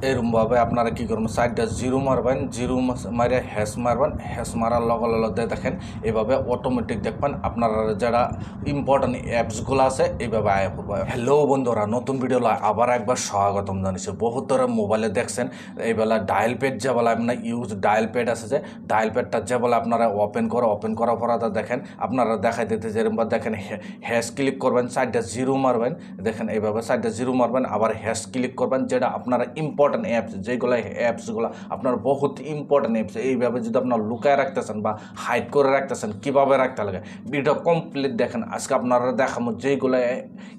এরকমভাবে আপনারা কী করবেন, সাইডটা জিরো মারবেন, জিরো মারে হ্যাশ মারবেন, হ্যাশ মারার লগে লগে দেখেন এভাবে অটোমেটিক দেখবেন আপনার যারা ইম্পর্টেন্ট অ্যাপসগুলো আছে এইভাবে আয়া পড়বে। হ্যালো বন্ধুরা, নতুন ভিডিও আবার একবার স্বাগতম জানিয়েছি। বহুত ধরে মোবাইলে দেখছেন এইবেলা ডায়াল প্যাড যে বলে আপনার ডায়াল প্যাড আছে, যে ডায়াল প্যাডটা যে বলে আপনারা ওপেন করার পর দেখেন আপনারা দেখাই দিতে যেরকম দেখেন হ্যাশ ক্লিক করবেন, সাইডটা জিরো মারবেন, দেখেন এইভাবে সাইডটা জিরো মারবেন, আবার হ্যাশ ক্লিক করবেন, যেটা আপনারা ইম্পর্টেন্ট অ্যাপস, যেগুলো অ্যাপসগুলো আপনার বহুত ইম্পর্টেন্ট অ্যাপস, এইভাবে যদি আপনার লুকায় রাখতেছেন বা হাইড করে রাখতেছেন কীভাবে রাখতে লাগে ভিডিও কমপ্লিট দেখেন। আজকে আপনারা দেখাবো যেগুলো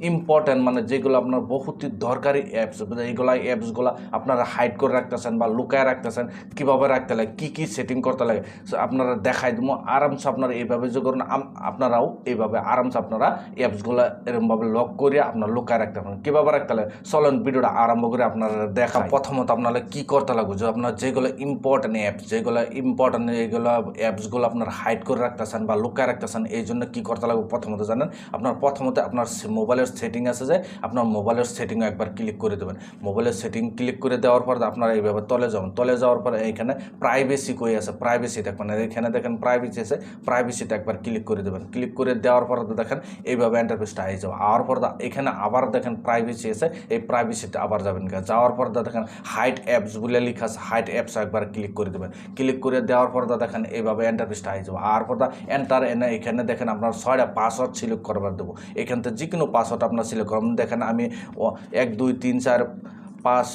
ইম্পর্টেন্ট, মানে যেগুলো আপনার বহুত দরকারি অ্যাপস, এইগুলো অ্যাপসগুলো আপনারা হাইড করে রাখতেছেন বা লুকায় রাখতেছেন কীভাবে রাখতে লাগে, কী সেটিং করতে লাগে আপনারা দেখাই দেবো আরামসে। আপনারা এইভাবে যে করুন, আপনারাও এইভাবে আরামসে আপনারা অ্যাপসগুলো এরকমভাবে লক করে আপনার লুকায় রাখতে পারেন। কীভাবে রাখতে লাগে চলেন ভিডিওটা আরম্ভ করে আপনারা দেখা। প্রথমত আপনারা কী করতে লাগবে, যে আপনার যেগুলো ইম্পর্টেন্ট অ্যাপস, যেগুলো ইম্পর্টেন্ট এইগুলো অ্যাপসগুলো আপনার হাইড করে রাখতেছেন বা লুকায় রাখতেছেন, এই জন্য কী করতে লাগবে প্রথমত জানেন, আপনার প্রথমত আপনার মোবাইলের সেটিং আছে, যে আপনার মোবাইলের সেটিংও একবার ক্লিক করে দেবেন। মোবাইলের সেটিং ক্লিক করে দেওয়ার পর আপনারা এইভাবে তলে যাবেন, তলে যাওয়ার পরে এইখানে প্রাইভেসি কই আছে, প্রাইভেসি দেখবেন, এখানে দেখেন প্রাইভেসি আছে, প্রাইভেসিটা একবার ক্লিক করে দেবেন। ক্লিক করে দেওয়ার পর দেখেন এইভাবে ইন্টারফেসটা আই যাবে। আর পর এখানে আবার দেখেন প্রাইভেসি আছে, এই প্রাইভেসিটা আবার যাবেন, যাওয়ার পর দেখেন হাইড অ্যাপস বলে লেখা আছে, হাইড অ্যাপস একবার ক্লিক করে দেবেন। ক্লিক করে দেওয়ার পর দেখেন এইভাবে ইন্টারফেসটা আই যাবে। আর পর এন্টার এনে এখানে দেখেন আপনার 6টা পাসওয়ার্ড সিলেক্ট করবার দেবো। এখান থেকে যে কোনো পাসওয়ার্ড আপনার সিলেক্ট করবেন। দেখেন আমি 1 2 3 4 5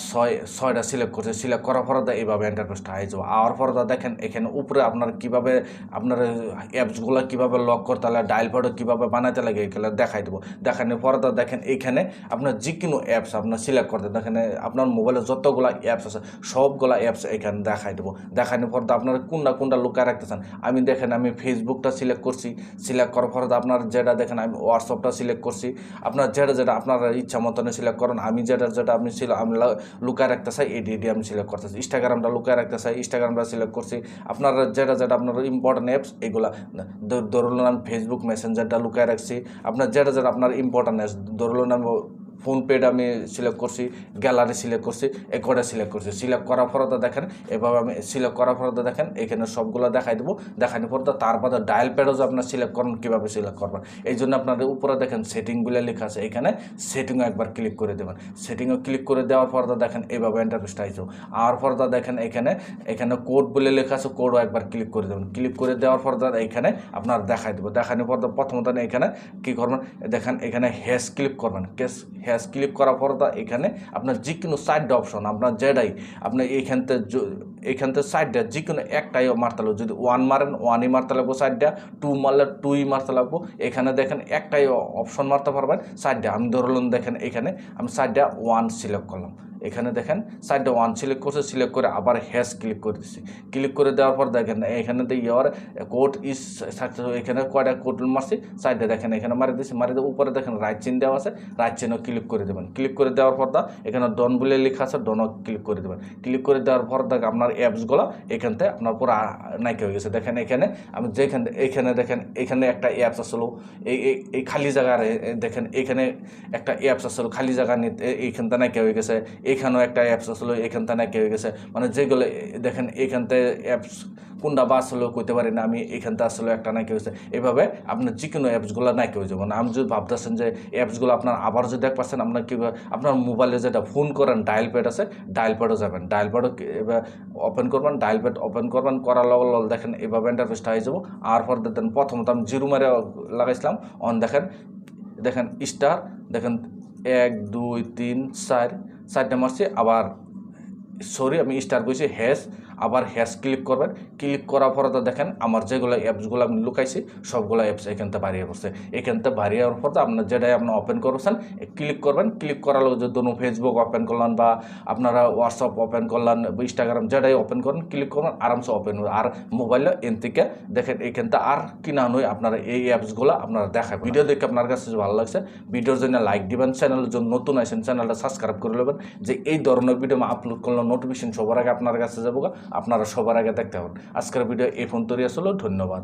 6টা সিলেক্ট করছে। সিলেক্ট করার পর এইভাবে ইন্টারফেসটা হয়ে যাবে। আর পর দেখেন এখানে উপরে আপনার কীভাবে আপনার অ্যাপসগুলো কীভাবে লক করতে লাগে, ডায়াল প্যাডও কীভাবে বানাতে লাগে এগুলো দেখাই দেবো। দেখানোর পর দেখেন এইখানে আপনার যে কোনো অ্যাপস আপনার সিলেক্ট করতে, দেখেন আপনার মোবাইলে যতগুলো অ্যাপস আছে সবগুলো অ্যাপস এখানে দেখাই দেবো। দেখানোর পর আপনার কোনটা লুকায় রাখতেছেন, আমি দেখেন আমি ফেসবুকটা সিলেক্ট করছি। সিলেক্ট করার পর আপনার যেটা দেখেন আমি হোয়াটসঅ্যাপটা সিলেক্ট করছি। আপনার যেটা আপনার ইচ্ছা মতন সিলেক্ট করেন। আমি যেটা আমি আমি লুকায় রাখতে চাই এডি আমি সিলেক্ট করতেছি। ইনস্টাগ্রামটা লুকায় রাখতে চাই, ইনস্টাগ্রামটা সিলেক্ট করছি। আপনার যেটা আপনার ইম্পর্টেন্ট অ্যাপস এগুলো, ধরুন আমি ফেসবুক মেসেঞ্জারটা লুকায় রাখছি। আপনার যেটা আপনার ইম্পর্টেন্ট অ্যাপস, ধরুন আমি ফোনপেটা আমি সিলেক্ট করছি, গ্যালারি সিলেক্ট করছি, একটা সিলেক্ট করছি। সিলেক্ট করার পর দেখেন এভাবে আমি সিলেক্ট করার পর দেখেন এখানে সবগুলো দেখাই দেবো। দেখানোর পর তারপরে ডায়াল প্যাডও যে আপনার সিলেক্ট করুন, কীভাবে সিলেক্ট করবেন এই জন্য আপনাদের উপরে দেখেন সেটিংগুলো লেখা আছে, এখানে সেটিংও একবার ক্লিক করে দেবেন। সেটিংও ক্লিক করে দেওয়ার পর দেখেন এইভাবে ইন্টারফেসটা আইছো। আর পর দেখেন এখানে কোড বলে লেখা আছে, কোডও একবার ক্লিক করে দেবেন। ক্লিক করে দেওয়ার পর এখানে আপনার দেখাই দেবো। দেখানোর পর প্রথমত এখানে কী করবেন, দেখেন এখানে হ্যাশ ক্লিক করবেন। হ্যাশ ক্লিক করার পর এখানে আপনার যে কোনো সাইডটা অপশন আপনার যেটাই আপনি এইখান থেকে সাইডটা যে কোনো একটাই মারতে লাগবে। যদি 1 মারেন 1ই মারতে লাগবো, সাইডটা 2 মারলে 2ই মারতে লাগবো। এখানে দেখেন একটাই অপশন মারতে পারবেন সাইডটা। আমি ধরলাম দেখেন এখানে আমি সাইডটা 1 সিলেক্ট করলাম। এখানে দেখেন সাইডটা 1 সিলেক্ট করছে, সিলেক্ট করে আবার হ্যাশ ক্লিক করে দিচ্ছি। ক্লিক করে দেওয়ার পর দেখেন এখানে ইয়ার কোড ইজ সাকসেস, এখানে কয়টা কোড মারছি সাইডে দেখেন এখানে মারি দিচ্ছি। মারি দিয়ে উপরে দেখেন রাইট চিহ্ন দেওয়া আছে, রাইট চিহ্ন ক্লিক করে দেবেন। ক্লিক করে দেওয়ার পর এখানে ডন বলে লেখা আছে, ডনও ক্লিক করে দেবেন। ক্লিক করে দেওয়ার পর আপনার অ্যাপসগুলো এখান থেকে আপনার পুরো নাইকে হয়ে গেছে। দেখেন আমি এখানে দেখেন এখানে একটা অ্যাপস আসলো, এই খালি জায়গার দেখেন এখানে একটা অ্যাপস আসলো খালি জায়গা নিতে, এইখান থেকে নাইকে হয়ে গেছে। এখানেও একটা অ্যাপস আসলো, এখান থেকে নাকি হয়ে গেছে। মানে যেগুলো দেখেন এখান থেকে অ্যাপস কোনটা বাস হলেও করতে পারি না আমি, এখান থেকে আসলে একটা নাকি হয়েছে। এইভাবে আপনার যে কোনো অ্যাপসগুলো নাকি হয়ে যাবে না। আপনি যদি ভাবতেছেন যে অ্যাপসগুলো আপনার আবার যদি দেখ পাচ্ছেন, আপনার কীভাবে আপনার মোবাইলে যেটা ফোন করেন ডায়াল প্যাড আছে, ডায়াল প্যাডও যাবেন, ডায়াল প্যাডও এবার ওপেন করবেন, ডায়াল প্যাড ওপেন করবেন, করার লগ দেখেন এভাবে ইন্টারফেসটা হয়ে যাবো। আর পর দেখেন প্রথমত আমি জিরো মারে লাগাইছিলাম, দেখেন স্টার, দেখেন 1 2 3 4 4টা মারছি। আবার আমি স্টার করেছি হ্যাশ, আবার হ্যাশ ক্লিক করবেন। ক্লিক করার পরে দেখেন আমার যেগুলো অ্যাপসগুলো আমি লুকাইছি সবগুলো অ্যাপস এখান থেকে বাড়িয়ে পড়ছে। এখান থেকে বাড়িয়ে পর আপনার যেটাই আপনার ওপেন করছেন ক্লিক করবেন। ক্লিক করার যে ধরুন ফেসবুক ওপেন করলেন বা আপনারা হোয়াটসঅ্যাপ ওপেন করলেন বা ইনস্টাগ্রাম যেটাই ওপেন করেন ক্লিক করবেন, আরামসে ওপেন হবে। আর মোবাইলে এন থেকে দেখেন এখান থেকে আর কিনা নয় আপনারা এই অ্যাপসগুলো আপনারা দেখাবেন। ভিডিও দেখে আপনার কাছে ভালো লাগছে, ভিডিওর জন্য লাইক দিবেন, চ্যানেলের জন্য নতুন আসেন চ্যানেলটা সাবস্ক্রাইব করে নেবেন, যে এই ধরনের ভিডিও আপলোড করলে নোটিফিকেশন সবার আগে আপনার কাছে যাবো, আপনারা সবার আগে দেখতে পাবেন। আজকের ভিডিও এই পর্যন্তই আসলে, ধন্যবাদ।